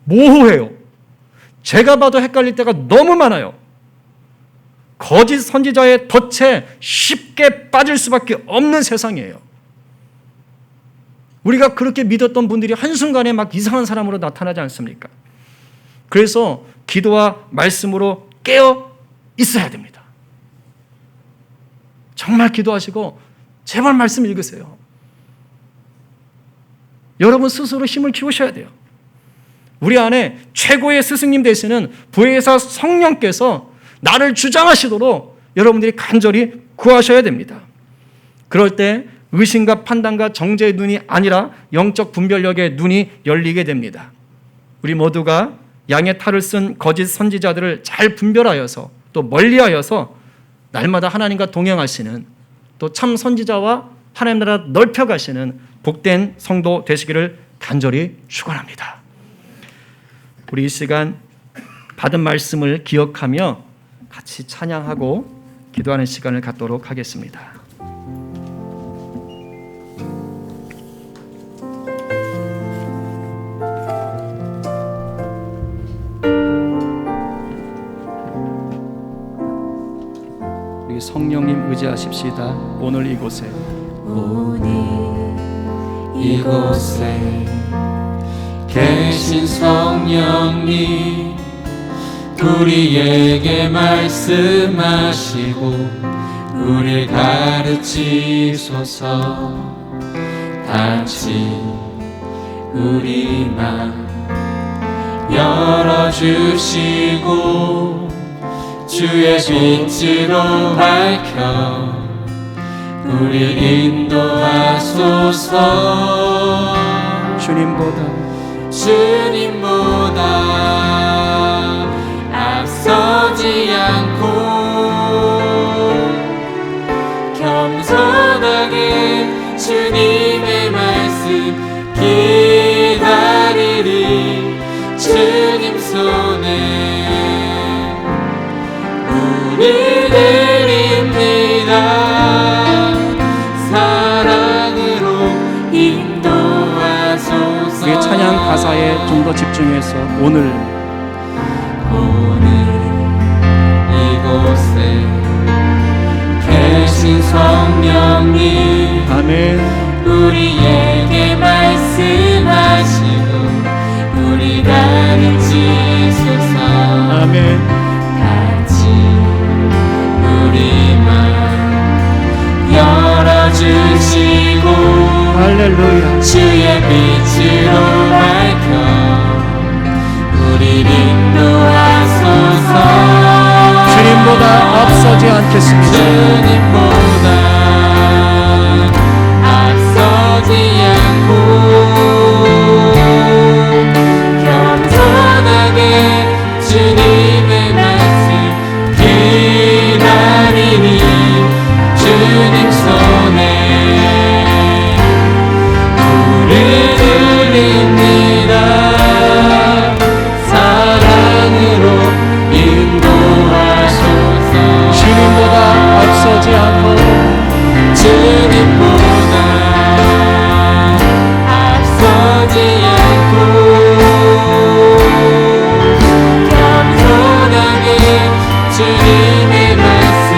모호해요. 제가 봐도 헷갈릴 때가 너무 많아요. 거짓 선지자의 덫에 쉽게 빠질 수밖에 없는 세상이에요. 우리가 그렇게 믿었던 분들이 한순간에 막 이상한 사람으로 나타나지 않습니까? 그래서 기도와 말씀으로 깨어 있어야 됩니다. 정말 기도하시고 제발 말씀 읽으세요. 여러분 스스로 힘을 키우셔야 돼요. 우리 안에 최고의 스승님 되시는 부회사 성령께서 나를 주장하시도록 여러분들이 간절히 구하셔야 됩니다. 그럴 때 의심과 판단과 정죄의 눈이 아니라 영적 분별력의 눈이 열리게 됩니다. 우리 모두가 양의 탈을 쓴 거짓 선지자들을 잘 분별하여서 또 멀리하여서 날마다 하나님과 동행하시는 또 참 선지자와 하나님 나라 넓혀가시는 복된 성도 되시기를 간절히 축원합니다. 우리 이 시간 받은 말씀을 기억하며 같이 찬양하고 기도하는 시간을 갖도록 하겠습니다. 우리 성령님 의지하십시다. 오늘 이곳에 계신 성령님 우리에게 말씀하시고 우릴 가르치소서. 같이 우리 맘 열어주시고 주의 빛으로 밝혀 우리 인도하소서. 주님보다 앞서지 않고 겸손하게 주님의 말씀 기다리리. 주님 손에 우리 드립니다. 사랑으로 인도하소서. 우리의 찬양 가사에 좀 더 집중해서 오늘 이곳에 계신 성령님 아멘. 우리에게 말씀하시고 우리 가르치소서. 아멘. 같이 우리 맘 열어주시고 할렐루야. 주의 빛 않겠습니다. 주님보다 앞서지 않고 겸손하게 주님의 말씀 기다리니 주님 손에 불을 올립니다. 사랑으로 인도하소서. 주님보다 앞서지 않고 주님보다 앞서지 않고 겸손하게 주님의 말씀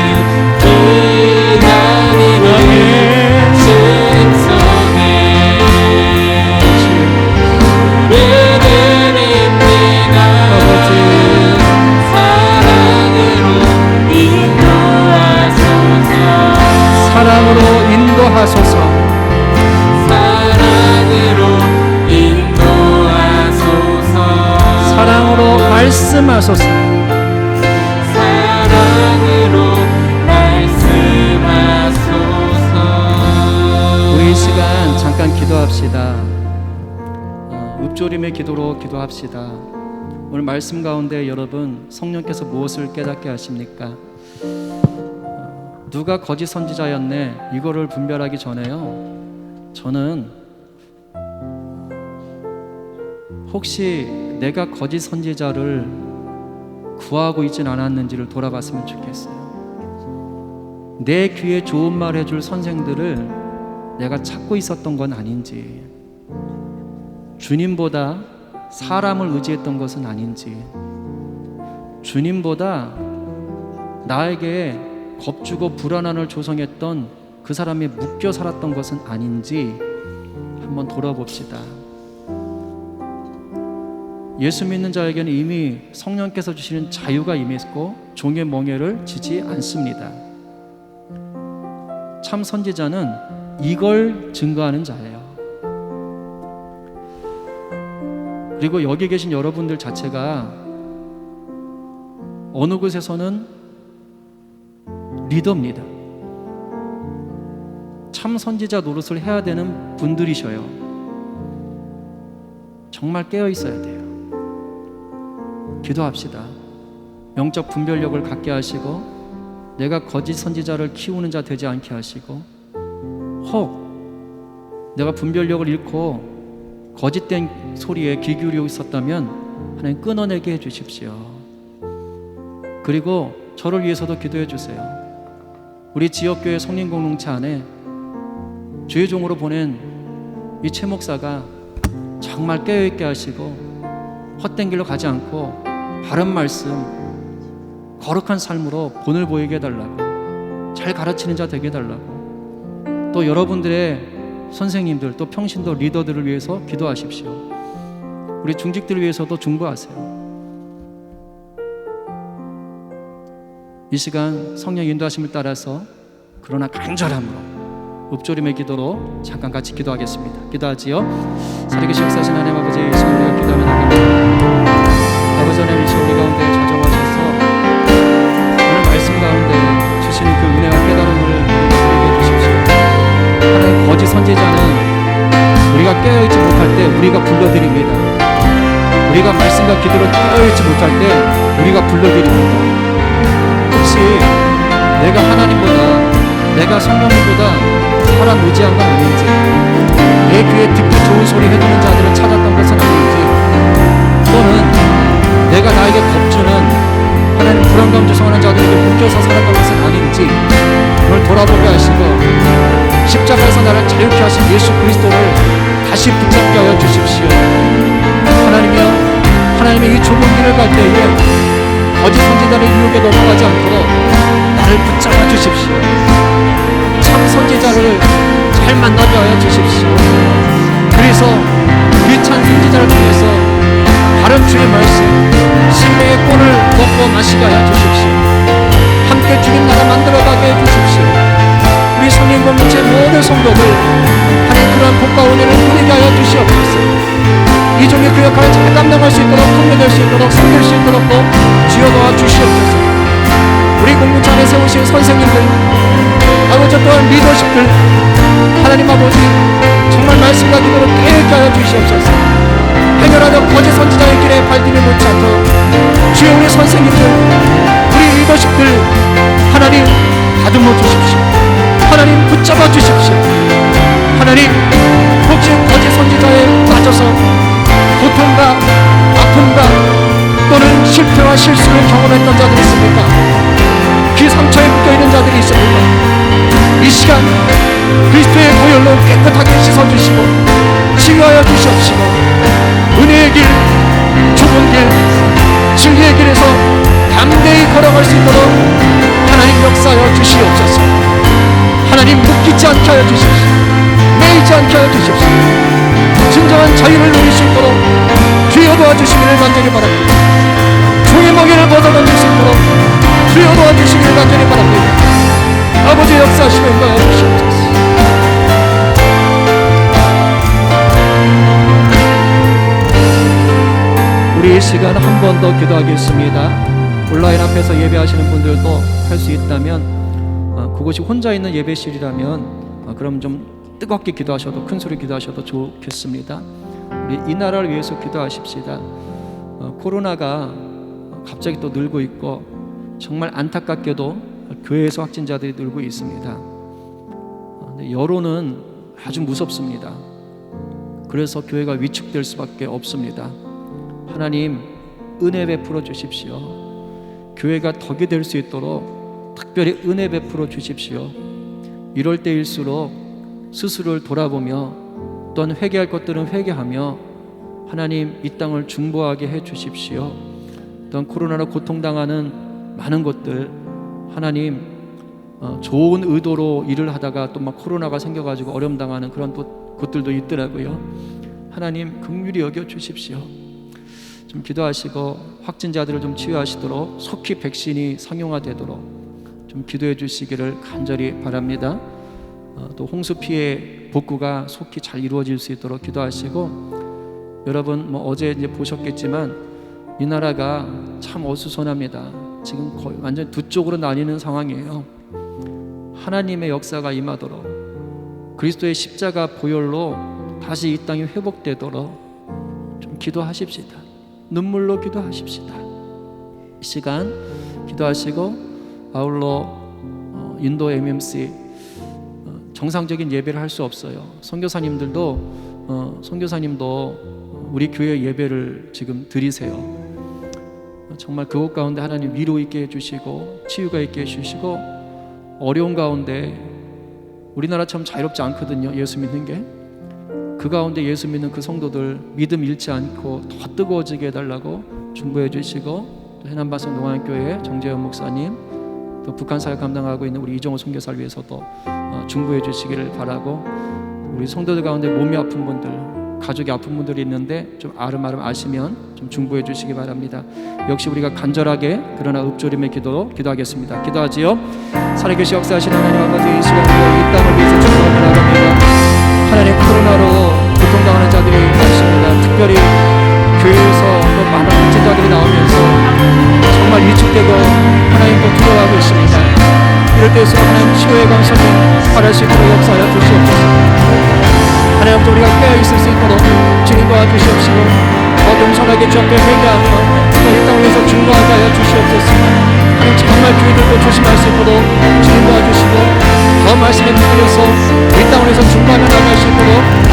기다리는 주님 손에 불을 드립니다. 사랑으로 인도하소서. 사랑으로 인도하소서. 사랑으로 인도하소서. 사랑으로 말씀하소서. 사랑으로 말씀하소서. 우리 이 시간 잠깐 기도합시다. 읊조림의 기도로 기도합시다. 오늘 말씀 가운데 여러분 성령께서 무엇을 깨닫게 하십니까? 누가 거짓 선지자였네 이거를 분별하기 전에요, 저는 혹시 내가 거짓 선지자를 구하고 있진 않았는지를 돌아봤으면 좋겠어요. 내 귀에 좋은 말 해줄 선생들을 내가 찾고 있었던 건 아닌지, 주님보다 사람을 의지했던 것은 아닌지, 주님보다 나에게 겁주고 불안함을 조성했던 그 사람이 묶여 살았던 것은 아닌지 한번 돌아봅시다. 예수 믿는 자에게는 이미 성령께서 주시는 자유가 임했고 종의 멍에를 지지 않습니다. 참 선지자는 이걸 증거하는 자예요. 그리고 여기 계신 여러분들 자체가 어느 곳에서는 리더입니다. 참 선지자 노릇을 해야 되는 분들이셔요. 정말 깨어 있어야 돼요. 기도합시다. 영적 분별력을 갖게 하시고 내가 거짓 선지자를 키우는 자 되지 않게 하시고, 혹 내가 분별력을 잃고 거짓된 소리에 귀 기울이고 있었다면 하나님 끊어내게 해주십시오. 그리고 저를 위해서도 기도해 주세요. 우리 지역교회 성린공동체 안에 주의 종으로 보낸 이 최 목사가 정말 깨어있게 하시고 헛된 길로 가지 않고 바른 말씀, 거룩한 삶으로 본을 보이게 해달라고, 잘 가르치는 자 되게 해달라고, 또 여러분들의 선생님들 또 평신도 리더들을 위해서 기도하십시오. 우리 중직들을 위해서도 중보하세요. 이 시간 성령 인도하심을 따라서 그러나 간절함으로 읊조림의 기도로 잠깐 같이 기도하겠습니다. 기도하지요. 살아계신 역사하신 하나님 아버지, 이 시간 우리가 기도하면 하겠습니다. 아버지 하나님, 이 시간 우리 가운데 찾아와셔서 오늘 말씀 가운데 주시는 그 은혜와 깨달음을 우리에게 주십시오. 하나님, 거짓 선지자는 우리가 깨어있지 못할 때 우리가 불러드립니다. 우리가 말씀과 기도로 깨어있지 못할 때 우리가 불러드립니다. 혹시 내가 하나님보다, 내가 성령님보다 사람 의지한 건 아닌지, 내 귀에 듣기 좋은 소리 해주는 자들을 찾았던 것은 아닌지, 또는 내가 나에게 겁주는 하나님 불안감 조성하는 자들에게 묶여서 살았던 것은 아닌지 그걸 돌아보게 하시고 십자가에서 나를 자유케 하신 예수 그리스도를 다시 붙잡게 하여 주십시오. 하나님이여, 하나님의 이 좁은 길을 갈 때에 거짓 선지자의 유혹에 넘어가지 않도록 나를 붙잡아 주십시오. 참 선지자를 잘 만나게 하여 주십시오. 그래서 귀찬 선지자를 통해서 바른 주의 말씀, 생명의 꼴을 먹고 마시게 하여 주십시오. 함께 주님 나라 만들어가게 해주십시오. 우리 성령 공동체 모든 성도들 하나님 그러한 복과 은혜를 누리게 하여 주시옵소서. 이 종의 그 역할을 잘 감당할 수 있도록, 통일될 수 있도록, 섬길 수 있도록 또 주여 도와 주시옵소서. 우리 공동체 안에 세우신 선생님들, 아버지 또한 리더십들, 하나님 아버지 정말 말씀과 기도로 깨닫게 하여 주시옵소서. 행여라도 거짓 선지자의 길에 발디딜 못지 않도록 주여 우리 선생님들, 우리 리더십들 하나님 다듬어 주십시오. 하나님 붙잡아 주십시오. 하나님 혹시 거짓 선지자에 빠져서 고통과 아픔과 또는 실패와 실수를 경험했던 자들이 있습니까? 그 상처에 묶여있는 자들이 있습니까? 이 시간 그리스도의 보혈로 깨끗하게 씻어주시고 치유하여 주시옵시고 은혜의 길, 좁은 길, 진리의 길에서 담대히 걸어갈 수 있도록 하나님 역사하여 주시옵소서. 하나님 묶이지 않게 하여 주십시오. 매이지 않게 하여 주십시오. 진정한 자유를 누릴 수 있도록 주여 도와주시기를 간절히 바랍니다. 종의 멍에를 벗어던질 수 있도록 주여 도와주시기를 간절히 바랍니다. 아버지 역사하시며 인도하여 주시옵소서. 우리 이 시간 한 번 더 기도하겠습니다. 온라인 앞에서 예배하시는 분들도 할 수 있다면 그곳이 혼자 있는 예배실이라면 그럼 좀 뜨겁게 기도하셔도 큰 소리 기도하셔도 좋겠습니다. 우리 이 나라를 위해서 기도하십시다. 코로나가 갑자기 또 늘고 있고 정말 안타깝게도 교회에서 확진자들이 늘고 있습니다. 근데 여론은 아주 무섭습니다. 그래서 교회가 위축될 수밖에 없습니다. 하나님 은혜 베풀어 주십시오. 교회가 덕이 될 수 있도록 특별히 은혜 베풀어 주십시오. 이럴 때일수록 스스로를 돌아보며 또한 회개할 것들은 회개하며 하나님 이 땅을 중보하게 해 주십시오. 또한 코로나로 고통당하는 많은 것들 하나님 좋은 의도로 일을 하다가 또 막 코로나가 생겨가지고 어려움 당하는 그런 곳들도 있더라고요. 하나님 긍휼히 여겨 주십시오. 좀 기도하시고 확진자들을 좀 치유하시도록 속히 백신이 상용화되도록 좀 기도해 주시기를 간절히 바랍니다. 또 홍수 피해 복구가 속히 잘 이루어질 수 있도록 기도하시고 여러분 어제 이제 보셨겠지만 이 나라가 참 어수선합니다. 지금 거의 완전 두 쪽으로 나뉘는 상황이에요. 하나님의 역사가 임하도록 그리스도의 십자가 보혈로 다시 이 땅이 회복되도록 좀 기도하십시다. 눈물로 기도하십시다. 이 시간 기도하시고 아울러 인도 MMC 정상적인 예배를 할 수 없어요. 선교사님도 우리 교회 예배를 지금 드리세요. 정말 그곳 가운데 하나님 위로 있게 해주시고 치유가 있게 해주시고 어려운 가운데 우리나라 참 자유롭지 않거든요. 예수 믿는 게. 그 가운데 예수 믿는 그 성도들 믿음 잃지 않고 더 뜨거워지게 해달라고 중보해 주시고 또 해남바성 농안교회 정재현 목사님 또 북한 사역 감당하고 있는 우리 이정호 선교사를 위해서도 중보해 주시기를 바라고 우리 성도들 가운데 몸이 아픈 분들 가족이 아픈 분들이 있는데 좀 아름아름 아시면 좀 중보해 주시기 바랍니다. 역시 우리가 간절하게 그러나 읊조림의 기도로 기도하겠습니다. 기도하지요. 살아계시 역사하시는 하나님 아버지 이 시간에 이 땅을 위해서 축복을 나갑니다. 하나님 코로나로 고통당하는 자들이 있습니다. 특별히 교회에서 또 많은 확진자들이 나오면서 정말 위축되고 하나님도 두려워하고 있습니다. 이럴 때에서 하나님 치료의 감성을 바랄 수 있도록 역사하여 주시옵소서. 하나님 우리가 깨어있을 수 있도록 주님 도와주시옵시고 겸손하게 주 앞에 회개하며 또 이 땅을 위해서 중보하게 하여 주시옵소서. 하나님 정말 교회들도 조심할 수 있도록 주님 도와주시고 더 말씀에 붙들려서 이 땅을 위해서 중보하며 나갈 수 있도록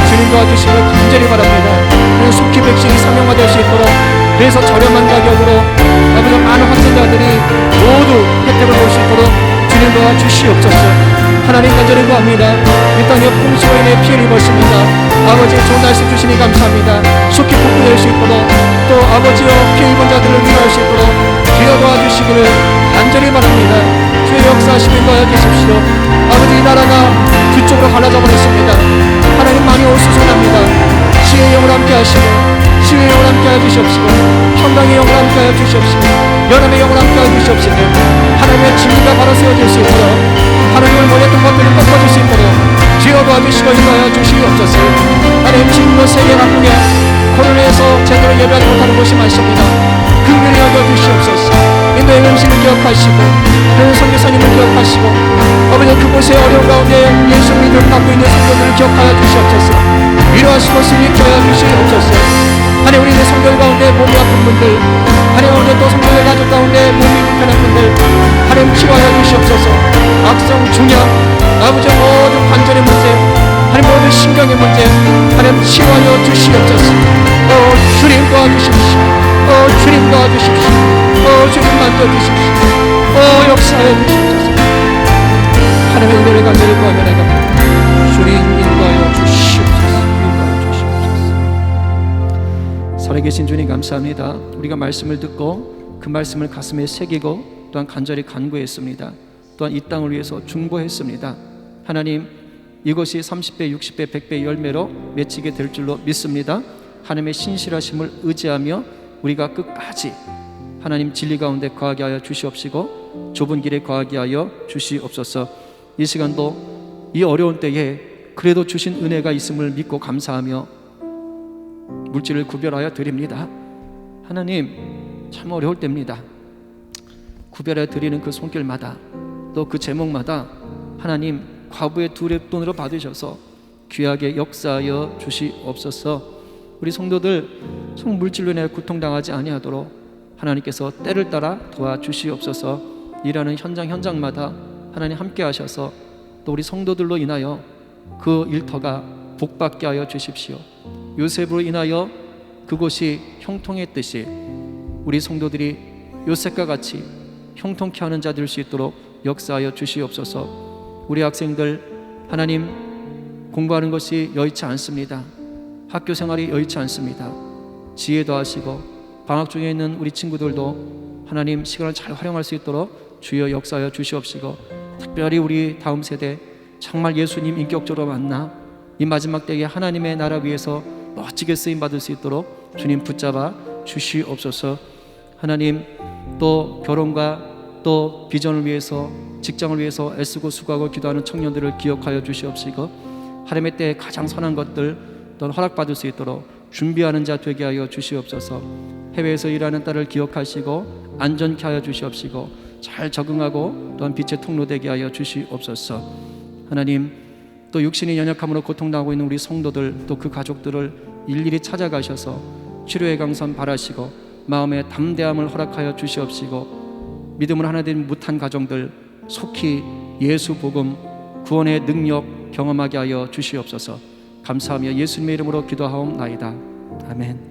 주님 도와주시고 간절히 바랍니다. 속히 백신이 상용화될 수 있도록 그래서 저렴한 가격으로 아버지 많은 확진자들이 모두 혜택을 볼 수 있도록 주님 도와주시옵소서. 하나님 간절히 구합니다. 이 땅에 홍수로 인해 피해를 입었습니다. 아버지 좋은 날씨 주시니 감사합니다. 속히 복구될 수 있도록 또 아버지여 피해 입은 자들을 위로할 수 있도록 기여 도와주시기를 간절히 바랍니다. 주의 역사하시며 도와주십시오. 아버지 이 나라가 두 쪽으로 갈라져 버렸습니다. 하나님 많이 어수선합니다. 시의 영을 함께 하시고 시의 영을 함께 하여 주시옵시고 평강의 영을 함께 하여 주시옵시고 연합의 영을 함께 하여 주시옵시고 하나님의 진리가 바로 세워질 수 있도록 하나님을 원했던 것들을 꺾어줄 수 있도록 주여 도와주시고 인도하여 주시옵소서. 하나님 지금도 세계 각국에 코로나에서 제대로 예배하지 못하는 곳이 많습니다. 긍휼히 여겨 주시옵소서. 인도의 음식을 기억하시고 하나님 선교사님을 기억하시고 아버지 그곳에 어려운 가운데 예수 믿음을 갖고 있는 성도들을 기억하여 주시옵소서. 위로하시고 승리케 하여 주시옵소서. 하나님 우리 성도 가운데 몸이 아픈 분들, 하나님 오늘 또 성도의 가족 가운데 몸이 불편한 분들 하나님 치유하여 주시옵소서. 악성 중약 아버지 모든 관절의 문제, 하나님 모든 신경의 문제 하나님 치유하여 주시옵소서. 주님 도와주십시오. 주님 도와주십시오. 주님 만져주십시오. 역사하여 주시옵소서. 하나님의 은혜를 간절히 구하며 나갑니다. 주님 인도하여 주시옵소서. 인도하여 주시옵소서. 살아계신 주님 감사합니다. 우리가 말씀을 듣고 그 말씀을 가슴에 새기고 또한 간절히 간구했습니다. 또한 이 땅을 위해서 중보했습니다. 하나님 이것이 30배, 60배, 100배 열매로 맺히게 될 줄로 믿습니다. 하나님의 신실하심을 의지하며 우리가 끝까지 하나님 진리 가운데 거하게 하여 주시옵시고 좁은 길에 거하게 하여 주시옵소서. 이 시간도 이 어려운 때에 그래도 주신 은혜가 있음을 믿고 감사하며 물질을 구별하여 드립니다. 하나님 참 어려울 때입니다. 구별하여 드리는 그 손길마다 또 그 제목마다 하나님 과부의 두렵돈으로 받으셔서 귀하게 역사하여 주시옵소서. 우리 성도들 성물질로 인해 고통당하지 아니하도록 하나님께서 때를 따라 도와주시옵소서. 일하는 현장마다 하나님 함께 하셔서 또 우리 성도들로 인하여 그 일터가 복받게 하여 주십시오. 요셉으로 인하여 그곳이 형통했듯이 우리 성도들이 요셉과 같이 형통케 하는 자 될 수 있도록 역사하여 주시옵소서. 우리 학생들 하나님 공부하는 것이 여의치 않습니다. 학교 생활이 여의치 않습니다. 지혜 더하시고 방학 중에 있는 우리 친구들도 하나님 시간을 잘 활용할 수 있도록 주여 역사하여 주시옵시고 특별히 우리 다음 세대 정말 예수님 인격적으로 만나 이 마지막 때에 하나님의 나라 위해서 멋지게 쓰임받을 수 있도록 주님 붙잡아 주시옵소서. 하나님 또 결혼과 또 비전을 위해서 직장을 위해서 애쓰고 수고하고 기도하는 청년들을 기억하여 주시옵시고 하나님의 때에 가장 선한 것들 또는 허락받을 수 있도록 준비하는 자 되게 하여 주시옵소서. 해외에서 일하는 딸을 기억하시고 안전케 하여 주시옵시고 잘 적응하고 또한 빛의 통로 되게 하여 주시옵소서. 하나님 또 육신의 연약함으로 고통당하고 있는 우리 성도들 또 그 가족들을 일일이 찾아가셔서 치료의 강선 바라시고 마음의 담대함을 허락하여 주시옵시고 믿음을 하나 된 못한 가정들 속히 예수 복음 구원의 능력 경험하게 하여 주시옵소서. 감사하며 예수님의 이름으로 기도하옵나이다. 아멘.